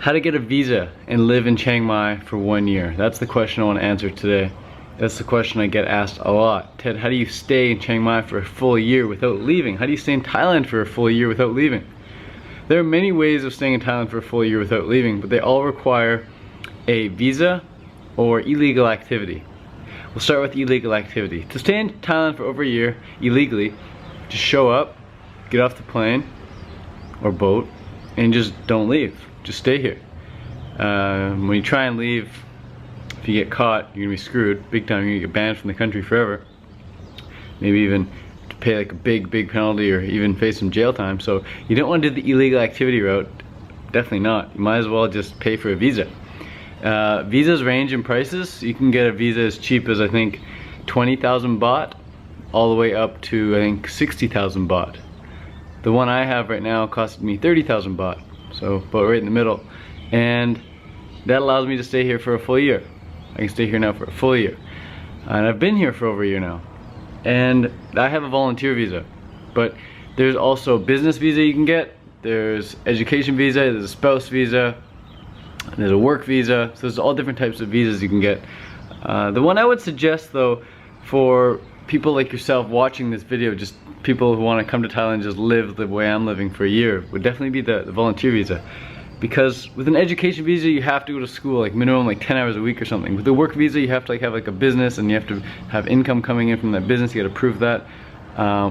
How to get a visa and live in Chiang Mai for 1 year. That's the question I want to answer today. That's the question I get asked a lot. Ted, how do you stay in Chiang Mai for a full year without leaving? How do you stay in Thailand for a full year without leaving? There are many ways of staying in Thailand for a full year without leaving, but they all require a visa or illegal activity. We'll start with illegal activity. To stay in Thailand for over a year illegally, just show up, get off the plane or boat, and just don't leave. Just stay here. When you try and leave, if you get caught, you're gonna be screwed big time. You're gonna get banned from the country forever. Maybe even to pay like a big penalty or even face some jail time. So you don't want to do the illegal activity route. Definitely not. You might as well just pay for a visa. Visas range in prices. You can get a visa as cheap as I think 20,000 baht all the way up to I think 60,000 baht. The one I have right now costed me 30,000 baht. So about right in the middle, and that allows me to stay here for a full year. I can stay here now for a full year, and I've been here for over a year now, and I have a volunteer visa. But there's also a business visa you can get, there's education visa, there's a spouse visa, there's a work visa. So there's all different types of visas you can get. The one I would suggest though for people like yourself watching this video, just people who want to come to Thailand and just live the way I'm living for a year, would definitely be the volunteer visa. Because with an education visa you have to go to school like minimum like 10 hours a week or something. With the work visa you have to have like a business and you have to have income coming in from that business. You got to prove that.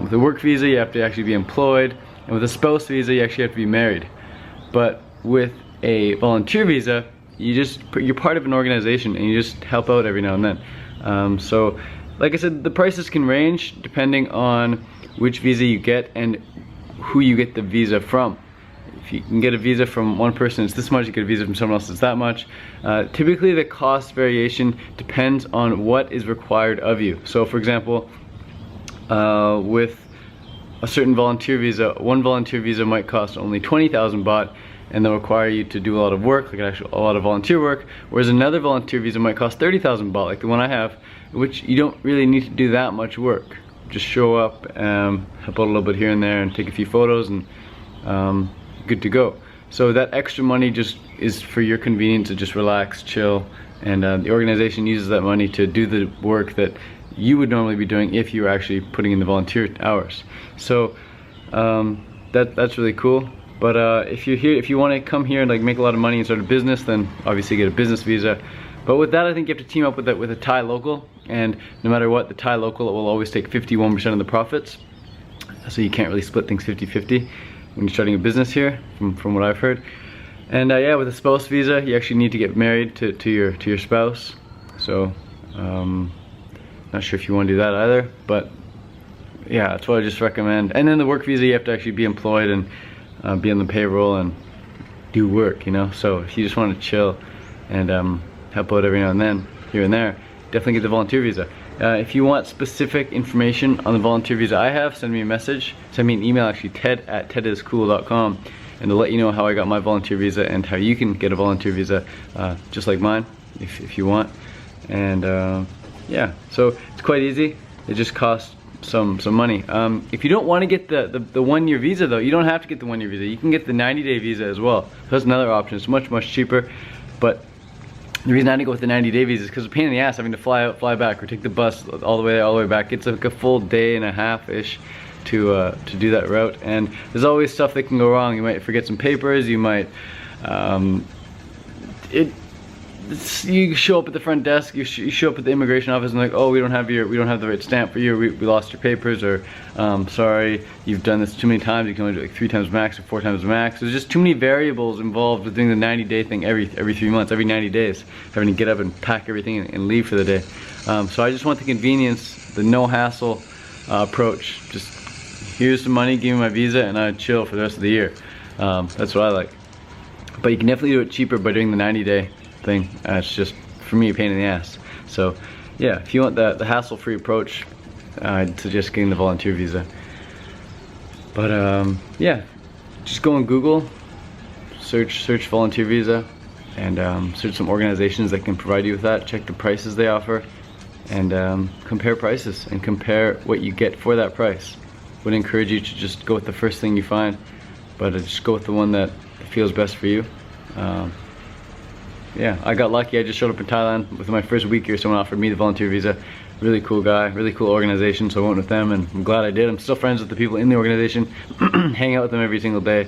With the work visa you have to actually be employed, and with a spouse visa you actually have to be married. But with a volunteer visa you're part of an organization and you just help out every now and then. So like I said, the prices can range depending on which visa you get and who you get the visa from. If you can get a visa from one person, it's this much. You get a visa from someone else, it's that much. Typically the cost variation depends on what is required of you. So for example, with a certain volunteer visa, one volunteer visa might cost only 20,000 baht, and they'll require you to do a lot of work, like a lot of volunteer work, whereas another volunteer visa might cost 30,000 baht, like the one I have, which you don't really need to do that much work. Just show up, help out a little bit here and there and take a few photos, and good to go. So that extra money just is for your convenience to just relax, chill, and the organization uses that money to do the work that you would normally be doing if you were actually putting in the volunteer hours. So that's really cool. But if you're here, if you want to come here and like make a lot of money and start a business, then obviously get a business visa. But with that, I think you have to team up with a Thai local, and no matter what, the Thai local will always take 51% of the profits. So you can't really split things 50-50 when you're starting a business here, from what I've heard. And yeah, with a spouse visa, you actually need to get married to your spouse. So not sure if you want to do that either, but yeah, that's what I just recommend. And then the work visa, you have to actually be employed and be on the payroll and do work, you know. So if you just want to chill and help out every now and then, here and there, definitely get the volunteer visa. If you want specific information on the volunteer visa I have, send me a message, send me an email actually, ted@tediscool.com, and they'll let you know how I got my volunteer visa and how you can get a volunteer visa just like mine if you want. And yeah, so it's quite easy. It just costs some money. If you don't want to get the 1 year visa though, you don't have to get the 1 year visa. You can get the 90-day visa as well. So that's another option. It's much cheaper. But the reason I didn't go with the 90-day visa is because it's a pain in the ass having to fly out, fly back, or take the bus all the way back. It's like a full day and a half-ish to do that route, and there's always stuff that can go wrong. You might forget some papers. You might you show up at the front desk, you show up at the immigration office and like, oh, we don't have the right stamp for you, we lost your papers, or sorry, you've done this too many times, you can only do it like 3 times max or 4 times max. There's just too many variables involved with doing the 90-day thing every 3 months, every 90 days, having to get up and pack everything and leave for the day. So I just want the convenience, the no hassle approach. Just here's some money, give me my visa, and I chill for the rest of the year. That's what I like. But you can definitely do it cheaper by doing the 90-day thing. It's just, for me, a pain in the ass. So yeah, if you want the hassle-free approach, I'd suggest getting the volunteer visa. But yeah, just go on Google, search volunteer visa, and search some organizations that can provide you with that. Check the prices they offer, and compare prices and compare what you get for that price. Would encourage you to just go with the first thing you find, but just go with the one that feels best for you, Yeah, I got lucky. I just showed up in Thailand within my first week here. Someone offered me the volunteer visa. Really cool guy, really cool organization, so I went with them, and I'm glad I did. I'm still friends with the people in the organization, hang out with them every single day.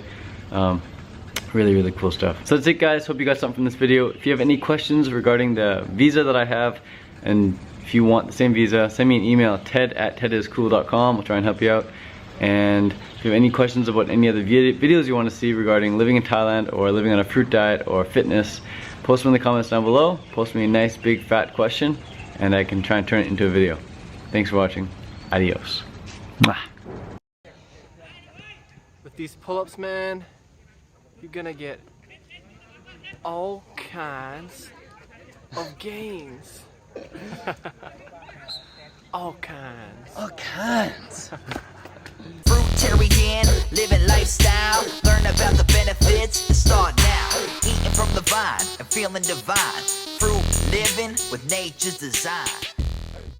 Really cool stuff. So that's it, guys. Hope you got something from this video. If you have any questions regarding the visa that I have, and if you want the same visa, send me an email, ted@tediscool.com. I'll try and help you out. And if you have any questions about any other videos you want to see regarding living in Thailand or living on a fruit diet or fitness, post them in the comments down below. Post me a nice big fat question and I can try and turn it into a video. Thanks for watching. Adios. Mwah. With these pull-ups, man, you're gonna get all kinds of gains. All kinds. All kinds. Fruitarian, living lifestyle. Learn about the benefits and start now. Eating from the vine and feeling divine. Fruit living with nature's design.